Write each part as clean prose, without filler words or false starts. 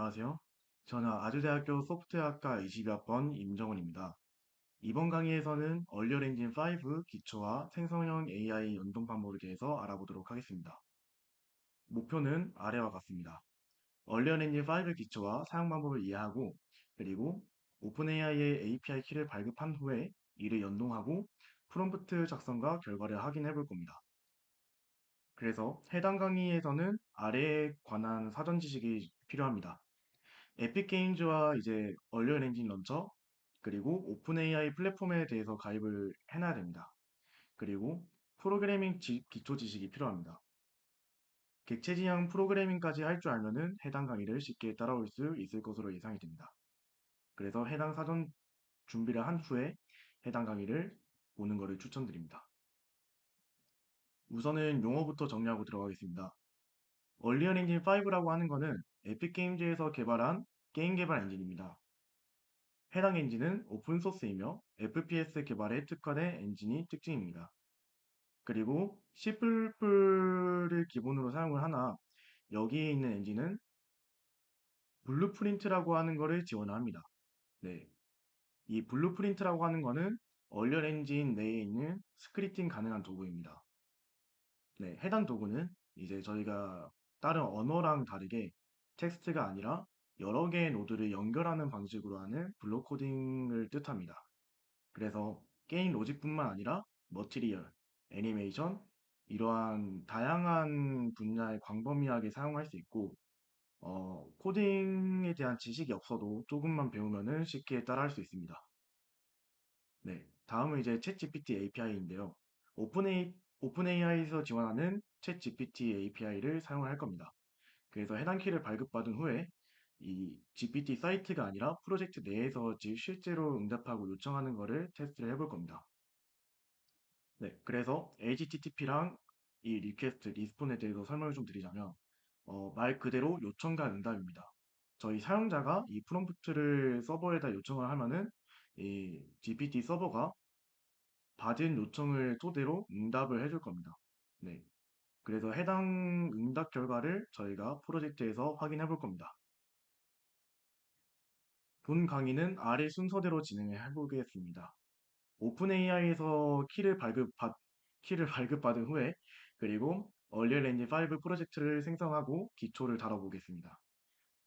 안녕하세요. 저는 아주대학교 소프트웨어학과 22학번 임정훈입니다. 이번 강의에서는 얼리얼 엔진 5 기초와 생성형 AI 연동 방법에 대해서 알아보도록 하겠습니다. 목표는 아래와 같습니다. 얼리얼 엔진 5 기초와 사용 방법을 이해하고, 그리고 오픈AI의 API 키를 발급한 후에 이를 연동하고 프롬프트 작성과 결과를 확인해 볼 겁니다. 그래서 해당 강의에서는 아래에 관한 사전 지식이 필요합니다. 에픽게임즈와 이제 얼리얼 엔진 런처, 그리고 오픈 AI 플랫폼에 대해서 가입을 해놔야 됩니다. 그리고 프로그래밍 기초 지식이 필요합니다. 객체 지향 프로그래밍까지 할 줄 알면은 해당 강의를 쉽게 따라올 수 있을 것으로 예상이 됩니다. 그래서 해당 사전 준비를 한 후에 해당 강의를 보는 것을 추천드립니다. 우선은 용어부터 정리하고 들어가겠습니다. 얼리얼 엔진 5라고 하는 거는 에픽게임즈에서 개발한 게임 개발 엔진입니다. 해당 엔진은 오픈소스이며 FPS 개발에 특화된 엔진이 특징입니다. 그리고 C++를 기본으로 사용을 하나 여기에 있는 엔진은 블루프린트라고 하는 것을 지원을 합니다. 네, 이 블루프린트라고 하는 거는 얼리얼 엔진 내에 있는 스크립팅 가능한 도구입니다. 네, 해당 도구는 이제 저희가 다른 언어랑 다르게 텍스트가 아니라 여러 개의 노드를 연결하는 방식으로 하는 블록 코딩을 뜻합니다. 그래서 게임 로직뿐만 아니라 머티리얼, 애니메이션, 이러한 다양한 분야의 광범위하게 사용할 수 있고, 코딩에 대한 지식이 없어도 조금만 배우면은 쉽게 따라할 수 있습니다. 네, 다음은 이제 챗GPT API인데요. 오픈AI에서 지원하는 챗GPT API를 사용할 겁니다. 그래서 해당 키를 발급받은 후에 이 GPT 사이트가 아니라 프로젝트 내에서 실제로 응답하고 요청하는 거를 테스트를 해볼 겁니다. 네, 그래서 HTTP랑 이 리퀘스트, 리스폰에 대해서 설명을 좀 드리자면 말 그대로 요청과 응답입니다. 저희 사용자가 이 프롬프트를 서버에다 요청을 하면은 이 GPT 서버가 받은 요청을 토대로 응답을 해줄 겁니다. 네, 그래서 해당 응답 결과를 저희가 프로젝트에서 확인해 볼 겁니다. 본 강의는 아래 순서대로 진행해 보겠습니다. 오픈AI에서 키를 발급받은 후에 그리고 얼리얼 엔진 5 프로젝트를 생성하고 기초를 다뤄보겠습니다.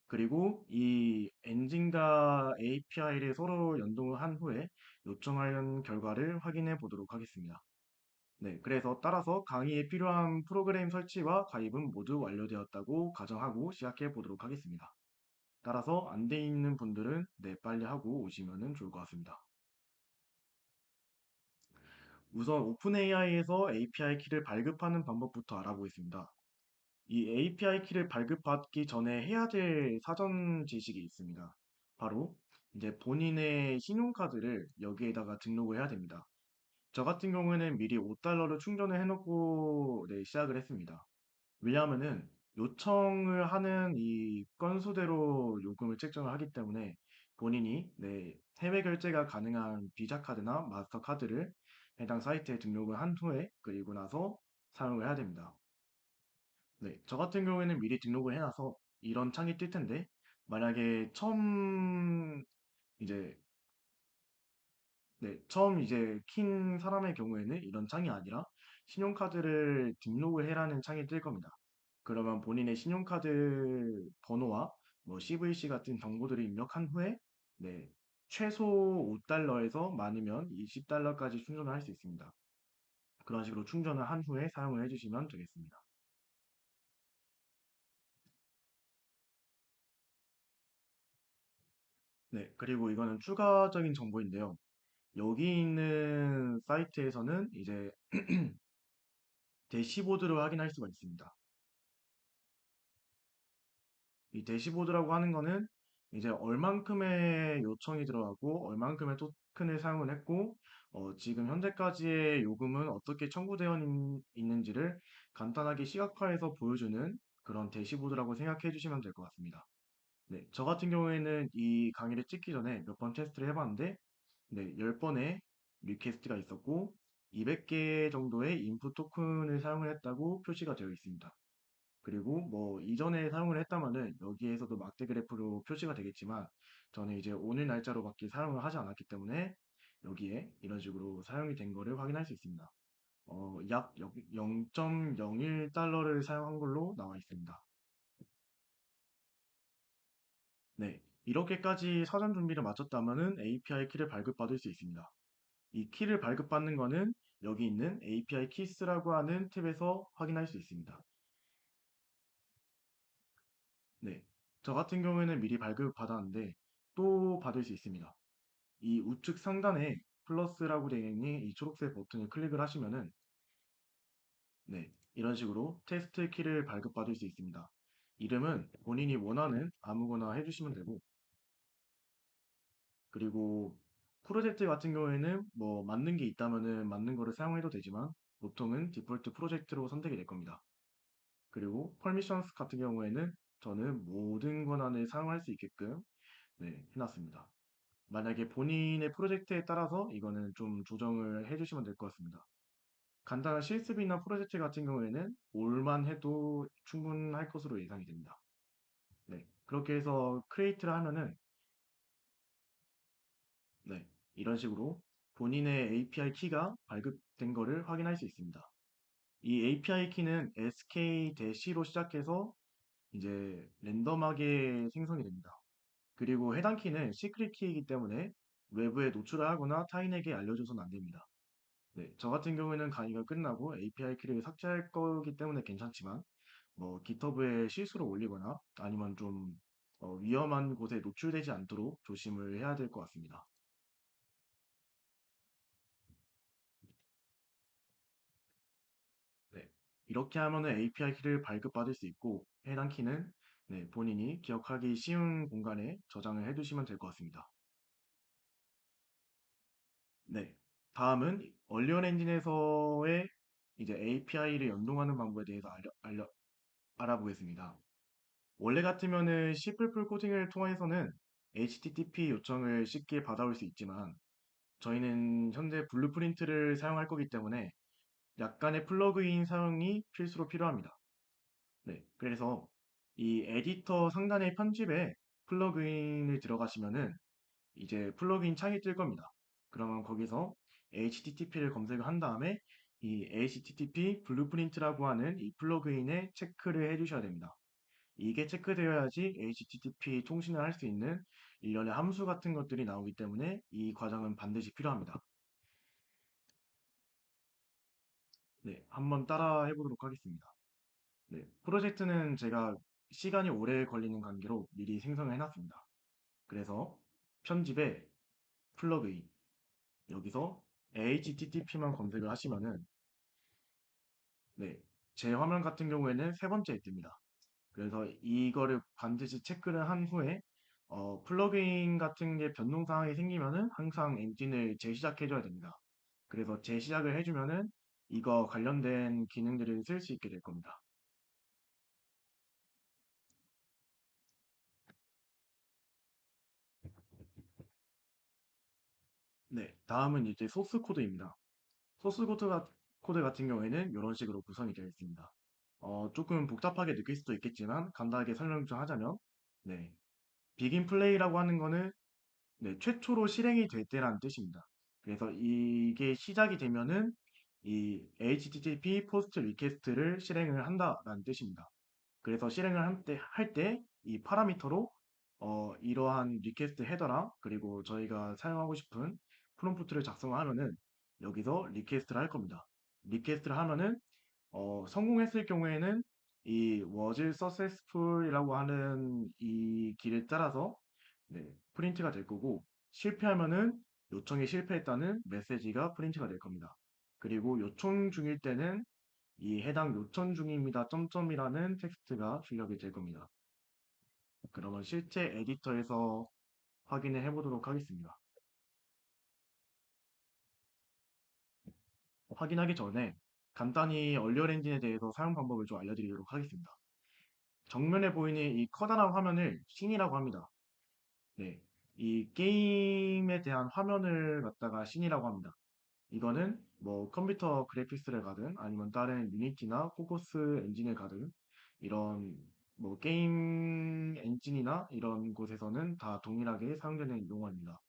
그리고 이 엔진과 API를 서로 연동을 한 후에 요청하는 결과를 확인해 보도록 하겠습니다. 네, 그래서 따라서 강의에 필요한 프로그램 설치와 가입은 모두 완료되었다고 가정하고 시작해 보도록 하겠습니다. 따라서 안 돼 있는 분들은 네, 빨리 하고 오시면 좋을 것 같습니다. 우선 오픈AI에서 API 키를 발급하는 방법부터 알아보겠습니다. 이 API 키를 발급받기 전에 해야 될 사전 지식이 있습니다. 바로 이제 본인의 신용카드를 여기에다가 등록을 해야 됩니다. 저 같은 경우에는 미리 5달러를 충전을 해놓고 네, 시작을 했습니다. 왜냐하면은 요청을 하는 이 건수대로 요금을 책정을 하기 때문에 본인이 네, 해외 결제가 가능한 비자 카드나 마스터 카드를 해당 사이트에 등록을 한 후에 그리고 나서 사용을 해야 됩니다. 네, 저 같은 경우에는 미리 등록을 해놔서 이런 창이 뜰 텐데 만약에 이제 처음 이제 킨 사람의 경우에는 이런 창이 아니라 신용카드를 등록을 해라는 창이 뜰 겁니다. 그러면 본인의 신용카드 번호와 뭐 CVC 같은 정보들을 입력한 후에 네, 최소 5달러에서 많으면 20달러까지 충전을 할 수 있습니다. 그런 식으로 충전을 한 후에 사용을 해주시면 되겠습니다. 네, 그리고 이거는 추가적인 정보인데요. 여기 있는 사이트에서는 이제 대시보드를 확인할 수가 있습니다. 이 대시보드라고 하는 거는 이제 얼만큼의 요청이 들어가고 얼만큼의 토큰을 사용을 했고 지금 현재까지의 요금은 어떻게 청구되어 있는지를 간단하게 시각화해서 보여주는 그런 대시보드라고 생각해 주시면 될 것 같습니다. 네, 저 같은 경우에는 이 강의를 찍기 전에 몇 번 테스트를 해봤는데 네, 10번의 리퀘스트가 있었고 200개 정도의 인풋 토큰을 사용을 했다고 표시가 되어 있습니다. 그리고 뭐 이전에 사용을 했다면은 여기에서도 막대 그래프로 표시가 되겠지만 저는 이제 오늘 날짜로밖에 사용을 하지 않았기 때문에 여기에 이런 식으로 사용이 된 거를 확인할 수 있습니다. 약 0.01달러를 사용한 걸로 나와 있습니다. 네. 이렇게까지 사전 준비를 마쳤다면은 API 키를 발급받을 수 있습니다. 이 키를 발급받는 거는 여기 있는 API 키스라고 하는 탭에서 확인할 수 있습니다. 네. 저 같은 경우에는 미리 발급받았는데 또 받을 수 있습니다. 이 우측 상단에 플러스라고 되어 있는 이 초록색 버튼을 클릭을 하시면은 네. 이런 식으로 테스트 키를 발급받을 수 있습니다. 이름은 본인이 원하는 아무거나 해주시면 되고 그리고 프로젝트 같은 경우에는 뭐 맞는 게 있다면은 맞는 거를 사용해도 되지만 보통은 디폴트 프로젝트로 선택이 될 겁니다. 그리고 퍼미션스 같은 경우에는 저는 모든 권한을 사용할 수 있게끔 네, 해놨습니다. 만약에 본인의 프로젝트에 따라서 이거는 좀 조정을 해주시면 될 것 같습니다. 간단한 실습이나 프로젝트 같은 경우에는 올만 해도 충분할 것으로 예상이 됩니다. 네, 그렇게 해서 크리에이트를 하면은 네, 이런 식으로 본인의 API 키가 발급된 거를 확인할 수 있습니다. 이 API 키는 SK-로 시작해서 이제 랜덤하게 생성이 됩니다. 그리고 해당 키는 시크릿 키이기 때문에 외부에 노출을 하거나 타인에게 알려줘서는 안 됩니다. 네, 저 같은 경우에는 강의가 끝나고 API 키를 삭제할 거기 때문에 괜찮지만 뭐 GitHub에 실수로 올리거나 아니면 좀 위험한 곳에 노출되지 않도록 조심을 해야 될 것 같습니다. 네, 이렇게 하면은 API 키를 발급받을 수 있고 해당 키는 네, 본인이 기억하기 쉬운 공간에 저장을 해두시면 될 것 같습니다. 네, 다음은 얼리언 엔진에서의 이제 API를 연동하는 방법에 대해서 알아보겠습니다. 원래 같으면은 C++ 코딩을 통해서는 HTTP 요청을 쉽게 받아올 수 있지만 저희는 현재 블루프린트를 사용할 거기 때문에 약간의 플러그인 사용이 필수로 필요합니다. 네, 그래서 이 에디터 상단의 편집에 플러그인을 들어가시면은 이제 플러그인 창이 뜰 겁니다. 그러면 거기서 HTTP를 검색을 한 다음에 이 HTTP 블루프린트라고 하는 이 플러그인에 체크를 해주셔야 됩니다. 이게 체크되어야지 HTTP 통신을 할 수 있는 일련의 함수 같은 것들이 나오기 때문에 이 과정은 반드시 필요합니다. 네, 한번 따라 해보도록 하겠습니다. 네, 프로젝트는 제가 시간이 오래 걸리는 관계로 미리 생성을 해놨습니다. 그래서 편집에 플러그인, 여기서 HTTP만 검색을 하시면은 네, 제 화면 같은 경우에는 세 번째에 뜹니다. 그래서 이거를 반드시 체크를 한 후에 플러그인 같은 게 변동사항이 생기면은 항상 엔진을 재시작해줘야 됩니다. 그래서 재시작을 해주면은 이거 관련된 기능들을 쓸 수 있게 될 겁니다. 네, 다음은 이제 소스 코드입니다. 소스 코드 같은 경우에는 이런 식으로 구성이 되어 있습니다. 조금 복잡하게 느낄 수도 있겠지만 간단하게 설명 좀 하자면 네, 비긴 플레이라고 하는 거는 네, 최초로 실행이 될 때라는 뜻입니다. 그래서 이게 시작이 되면은 이 HTTP 포스트 리퀘스트를 실행을 한다라는 뜻입니다. 그래서 실행을 할 때 이 파라미터로 이러한 리퀘스트 헤더랑 그리고 저희가 사용하고 싶은 프롬프트를 작성하면은 여기서 리퀘스트를 할 겁니다. 리퀘스트를 하면은 성공했을 경우에는 이 was successful이라고 하는 이 길을 따라서 네, 프린트가 될 거고 실패하면은 요청이 실패했다는 메시지가 프린트가 될 겁니다. 그리고 요청 중일 때는 이 해당 요청 중입니다. 점점이라는 텍스트가 출력이 될 겁니다. 그러면 실제 에디터에서 확인을 해보도록 하겠습니다. 확인하기 전에 간단히 얼리얼 엔진에 대해서 사용 방법을 좀 알려드리도록 하겠습니다. 정면에 보이는 이 커다란 화면을 씬이라고 합니다. 네, 이 게임에 대한 화면을 갖다가 씬이라고 합니다. 이거는 뭐 컴퓨터 그래픽스를 가든 아니면 다른 유니티나 코코스 엔진을 가든 이런 뭐 게임 엔진이나 이런 곳에서는 다 동일하게 사용되는 용어입니다.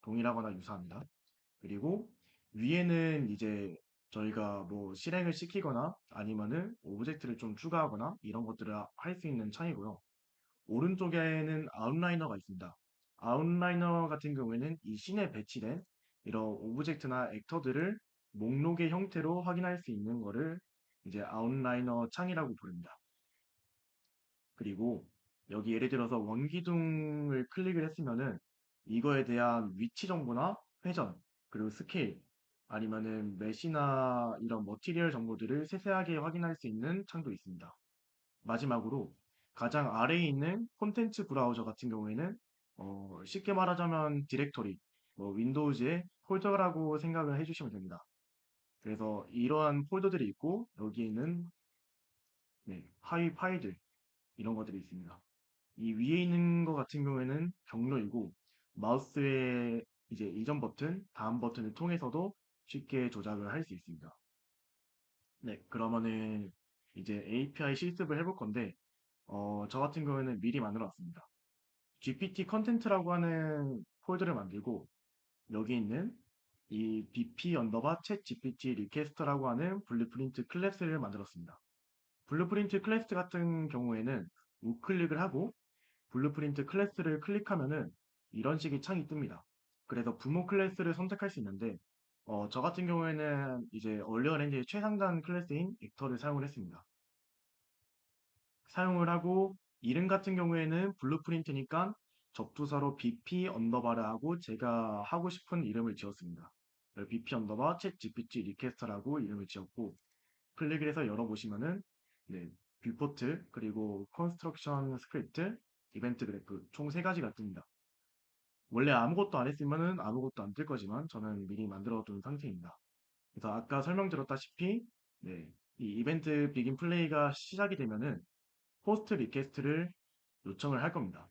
동일하거나 유사합니다. 그리고 위에는 이제 저희가 뭐 실행을 시키거나 아니면은 오브젝트를 좀 추가하거나 이런 것들을 할 수 있는 창이고요. 오른쪽에는 아웃라이너가 있습니다. 아웃라이너 같은 경우에는 이 씬에 배치된 이런 오브젝트나 액터들을 목록의 형태로 확인할 수 있는 거를 이제 아웃라이너 창이라고 부릅니다. 그리고 여기 예를 들어서 원기둥을 클릭을 했으면은 이거에 대한 위치 정보나 회전, 그리고 스케일, 아니면은 메시나 이런 머티리얼 정보들을 세세하게 확인할 수 있는 창도 있습니다. 마지막으로 가장 아래에 있는 콘텐츠 브라우저 같은 경우에는 쉽게 말하자면 디렉토리, 뭐 윈도우즈의 폴더라고 생각을 해주시면 됩니다. 그래서 이러한 폴더들이 있고 여기에는 네, 하위 파일들 이런 것들이 있습니다. 이 위에 있는 것 같은 경우에는 경로이고 마우스의 이제 이전 버튼, 다음 버튼을 통해서도 쉽게 조작을 할 수 있습니다. 네, 그러면은 이제 API 실습을 해볼 건데 저 같은 경우에는 미리 만들어 놨습니다. GPT 컨텐트라고 하는 폴더를 만들고 여기 있는 이 bp 언더바 챗 GPT 리퀘스트라고 하는 블루프린트 클래스를 만들었습니다. 블루프린트 클래스 같은 경우에는 우클릭을 하고 블루프린트 클래스를 클릭하면은 이런 식의 창이 뜹니다. 그래서 부모 클래스를 선택할 수 있는데 저 같은 경우에는 이제 얼리어렌지의 최상단 클래스인 액터를 사용을 했습니다. 사용을 하고 이름 같은 경우에는 블루프린트니까 접두사로 bp 언더바를 하고 제가 하고 싶은 이름을 지었습니다. bp 언더바 챗 GPT 리퀘스트라고 이름을 지었고 클릭을 해서 열어보시면은 네, 뷰포트 그리고 컨스트럭션 스크립트 이벤트 그래프 총 세 가지가 뜹니다. 원래 아무것도 안 했으면은 아무것도 안 뜰 거지만 저는 미리 만들어 둔 상태입니다. 그래서 아까 설명드렸다시피 네, 이 이벤트 비긴 플레이가 시작이 되면은 포스트 리퀘스트를 요청을 할 겁니다.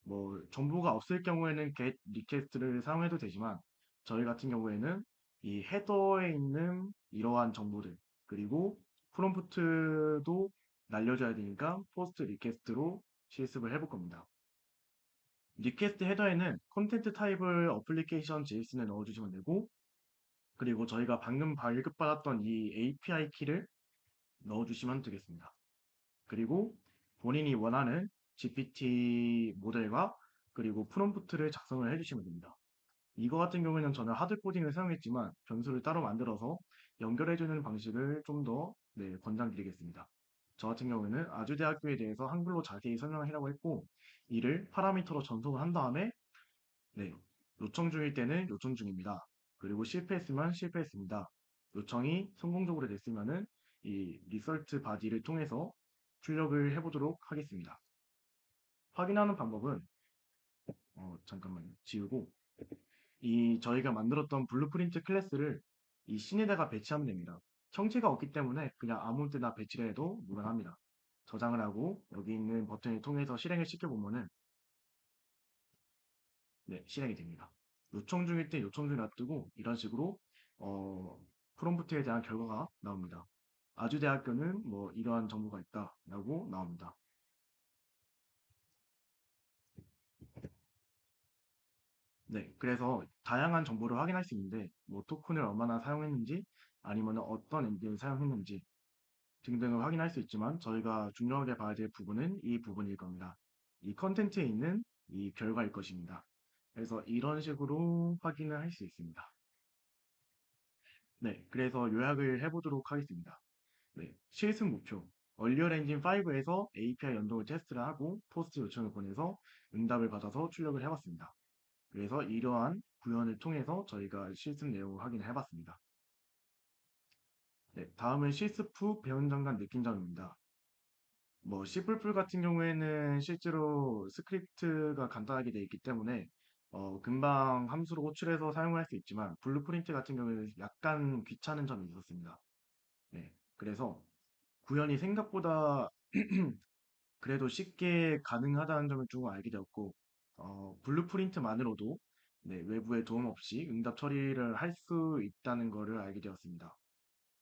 뭐 정보가 없을 경우에는 get 리퀘스트를 사용해도 되지만 저희 같은 경우에는 이 헤더에 있는 이러한 정보들 그리고 프롬프트도 날려줘야 되니까 포스트 리퀘스트로 실습을 해볼 겁니다. 리퀘스트 헤더에는 콘텐트 타입을 어플리케이션 JS를 넣어주시면 되고 그리고 저희가 방금 발급받았던 이 API 키를 넣어주시면 되겠습니다. 그리고 본인이 원하는 GPT 모델과 그리고 프롬프트를 작성을 해주시면 됩니다. 이거 같은 경우에는 저는 하드 코딩을 사용했지만 변수를 따로 만들어서 연결해주는 방식을 좀 더 권장드리겠습니다. 저 같은 경우에는 아주대학교에 대해서 한글로 자세히 설명을 하라고 했고 이를 파라미터로 전송을 한 다음에 네, 요청 중일 때는 요청 중입니다. 그리고 실패했으면 실패했습니다. 요청이 성공적으로 됐으면은 이 리설트 바디를 통해서 출력을 해보도록 하겠습니다. 확인하는 방법은 잠깐만 지우고 이 저희가 만들었던 블루프린트 클래스를 이 씬에다가 배치하면 됩니다. 형체가 없기 때문에 그냥 아무 때나 배치를 해도 무난합니다. 저장을 하고 여기 있는 버튼을 통해서 실행을 시켜보면은 네, 실행이 됩니다. 요청 중일 때 요청 중에 놔두고 이런 식으로 어, 프롬프트에 대한 결과가 나옵니다. 아주대학교는 뭐 이러한 정보가 있다라고 나옵니다. 네, 그래서 다양한 정보를 확인할 수 있는데 뭐 토큰을 얼마나 사용했는지 아니면 어떤 엔진을 사용했는지 등등을 확인할 수 있지만 저희가 중요하게 봐야 될 부분은 이 부분일 겁니다. 이 컨텐츠에 있는 이 결과일 것입니다. 그래서 이런 식으로 확인을 할 수 있습니다. 네, 그래서 요약을 해보도록 하겠습니다. 네, 실습 목표. 얼리얼 엔진 5에서 API 연동을 테스트를 하고 포스트 요청을 보내서 응답을 받아서 출력을 해봤습니다. 그래서 이러한 구현을 통해서 저희가 실습 내용을 확인해 봤습니다. 네, 다음은 실습 후 배운 점과 느낀 점입니다. 뭐 C++ 같은 경우에는 실제로 스크립트가 간단하게 되어 있기 때문에 금방 함수로 호출해서 사용할 수 있지만 블루프린트 같은 경우에는 약간 귀찮은 점이 있었습니다. 네, 그래서 구현이 생각보다 그래도 쉽게 가능하다는 점을 좀 알게 되었고, 블루프린트만으로도 네, 외부의 도움 없이 응답 처리를 할 수 있다는 것을 알게 되었습니다.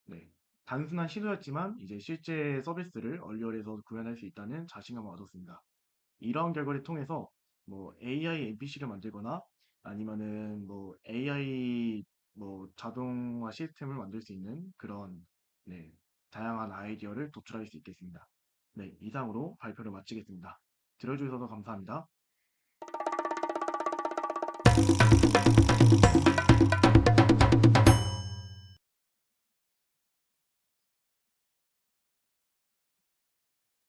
네. 단순한 시도였지만 이제 실제 서비스를 얼리얼에서 구현할 수 있다는 자신감을 얻었습니다. 이러한 결과를 통해서 뭐 AI NPC를 만들거나 아니면은 뭐 AI 뭐 자동화 시스템을 만들 수 있는 그런 네, 다양한 아이디어를 도출할 수 있겠습니다. 네, 이상으로 발표를 마치겠습니다. 들어주셔서 감사합니다.